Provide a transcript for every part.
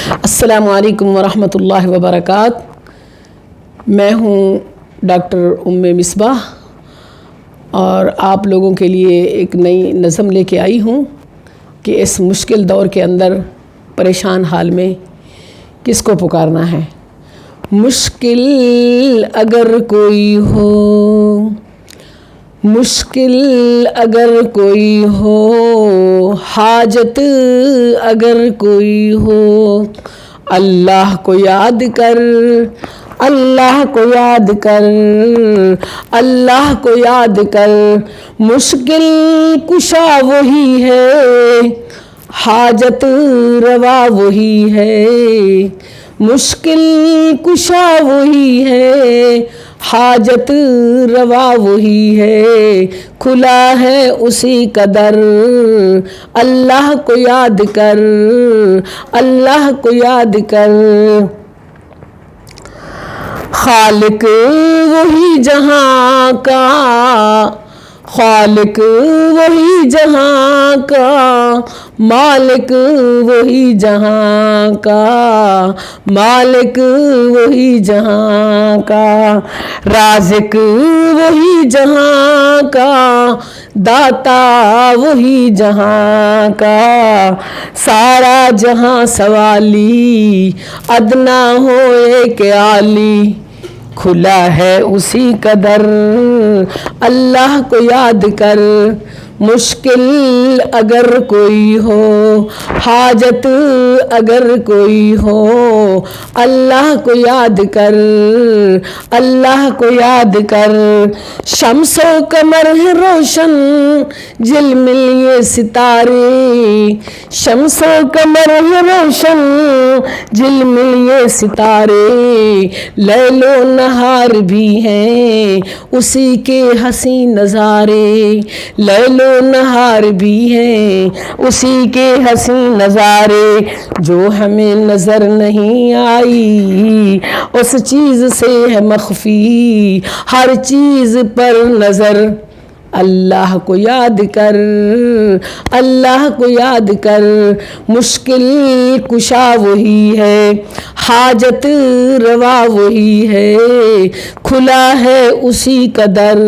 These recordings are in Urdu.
السلام علیکم ورحمۃ اللہ وبرکاتہ۔ میں ہوں ڈاکٹر مصباح اور آپ لوگوں کے لیے ایک نئی نظم لے کے آئی ہوں کہ اس مشکل دور کے اندر پریشان حال میں کس کو پکارنا ہے۔ مشکل اگر کوئی ہو، مشکل اگر کوئی ہو، حاجت اگر کوئی ہو، اللہ کو یاد کر، اللہ کو یاد کر، اللہ کو یاد کر۔ مشکل کشا وہی ہے، حاجت روا وہی ہے۔ مشکل کشا وہی ہے، حاجت روا وہی ہے۔ کھلا ہے اسی کا در، اللہ کو یاد کر، اللہ کو یاد کر۔ خالق وہی جہاں کا، خالق وہی جہاں کا، مالک وہی جہاں کا، مالک وہی جہاں کا۔ رازق وہی جہاں کا، داتا وہی جہاں کا۔ سارا جہاں سوالی، ادنا ہو ایک عالی، کھلا ہے اسی کا در، اللہ کو یاد کر۔ مشکل اگر کوئی ہو، حاجت اگر کوئی ہو، اللہ کو یاد کر، اللہ کو یاد کر۔ شمس و قمر ہے روشن، جھلمل یہ ستارے، شمس و قمر ہے روشن، جھلمل یہ ستارے۔ لیل و نہار بھی ہیں اسی کے حسین نظارے، لیل و نہار بھی ہیں اسی کے حسین نظارے۔ جو ہمیں نظر نہیں آئی اس چیز سے ہے مخفی، ہر چیز پر نظر، اللہ کو یاد کر، اللہ کو یاد کر۔ مشکل کشا وہی ہے، حاجت روا وہی ہے۔ کھلا ہے اسی کا در،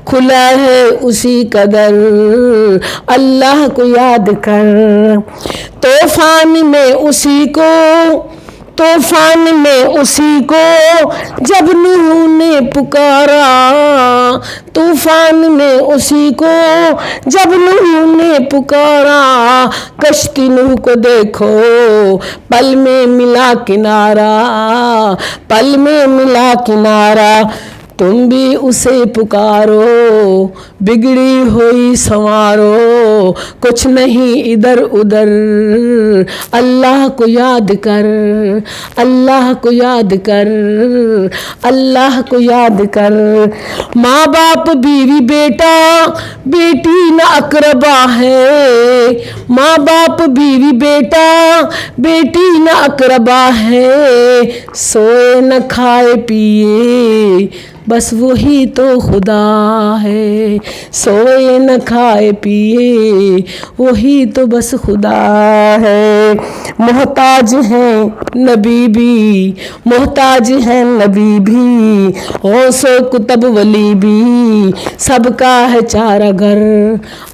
کھلا ہے اسی کا در، اللہ کو یاد کر۔ طوفان میں اسی کو، طوفان میں اسی کو جب نوح نے پکارا، طوفان میں اسی کو جب نوح نے پکارا۔ کشتی نوح کو دیکھو پل میں ملا کنارہ، پل میں ملا کنارہ۔ تم بھی اسے پکارو، بگڑی ہوئی سنوارو، کچھ نہیں ادھر ادھر، اللہ کو یاد کر، اللہ کو یاد کر، اللہ کو یاد کر۔ ماں باپ بیوی بیٹا بیٹی نہ اقربا ہے، ماں باپ بیوی بیٹا بیٹی نہ اقربا ہے۔ سوئے نہ کھائے پیے بس وہی تو خدا ہے، سوئے نہ کھائے پیے وہی تو بس خدا ہے۔ محتاج ہیں نبی بھی، محتاج ہیں نبی بھی، غوث و کتب ولی بھی، سب کا ہے چارہ گھر،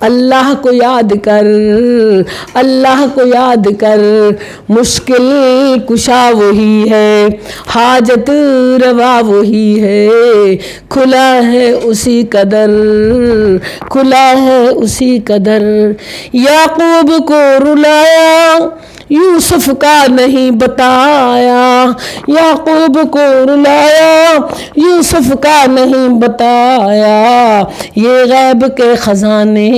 اللہ کو یاد کر، اللہ کو یاد کر۔ مشکل کشا وہی ہے، حاجت روا وہی ہے۔ کھلا ہے اسی کا در، کھلا ہے اسی کا در۔ یعقوب کو رلایا یوسف کا نہیں بتایا، یعقوب کو رلایا یوسف کا نہیں بتایا۔ یہ غیب کے خزانے،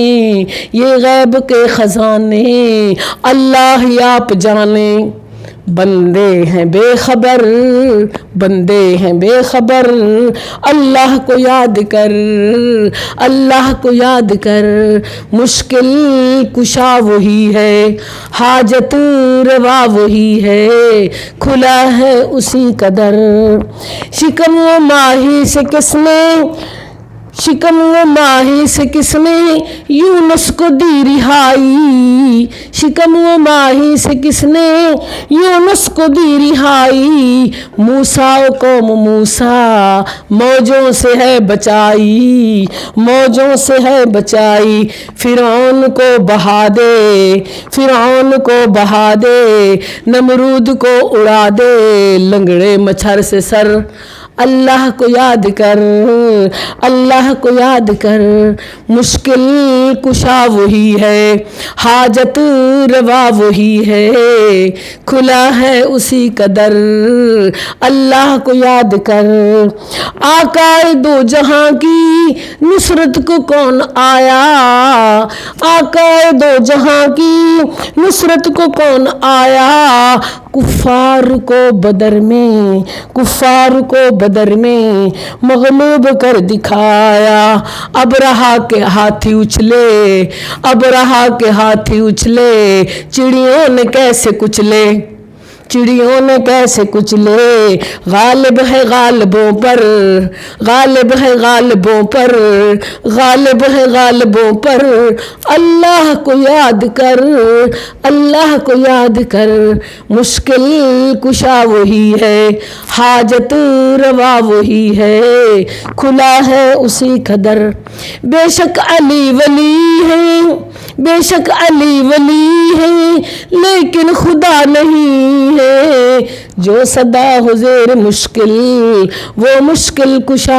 یہ غیب کے خزانے، اللہ ہی آپ جانے۔ بندے ہیں بے خبر، بندے ہیں بے خبر، اللہ کو یاد کر، اللہ کو یاد کر۔ مشکل کشا وہی ہے، حاجت روا وہی ہے، کھلا ہے اسی کا در۔ شکم و ماہی سے کس نے شکم و ماہی سے کس نے یونس کو دی رہائی، شکم و ماہی سے کس نے یونس کو دی رہائی، موسیٰ و قوم موسیٰ موجوں سے ہے بچائی، موجوں سے ہے بچائی، فرعون کو بہا دے، فرعون کو بہا دے، نمرود کو اڑا دے، لنگڑے مچھر سے سر، اللہ کو یاد کر، اللہ کو یاد کر، مشکل کشا وہی ہے، حاجت روا وہی ہے، کھلا ہے اسی کا در، اللہ کو یاد کر۔ آقا دو جہاں کی نصرت کو کون آیا، آقا دو جہاں کی نصرت کو کون آیا، کفار کو بدر میں، کفار کو بدر میں مغلوب کر دکھایا، ابرہا کے ہاتھی اچھلے، ابرہا کے ہاتھی اچھلے، چڑیوں نے کیسے کچلے، چڑیوں نے کیسے کچلے، غالب ہے غالبوں پر، غالب ہے غالبوں پر، غالب ہے غالبوں پر، اللہ کو یاد کر، اللہ کو یاد کر، مشکل کشا وہی ہے، حاجت روا وہی ہے، کھلا ہے اسی کا در۔ بے شک علی ولی ہے، بے شک علی ولی ہے، لیکن خدا نہیں ہے، جو صدا ہو زیر مشکل وہ مشکل کشا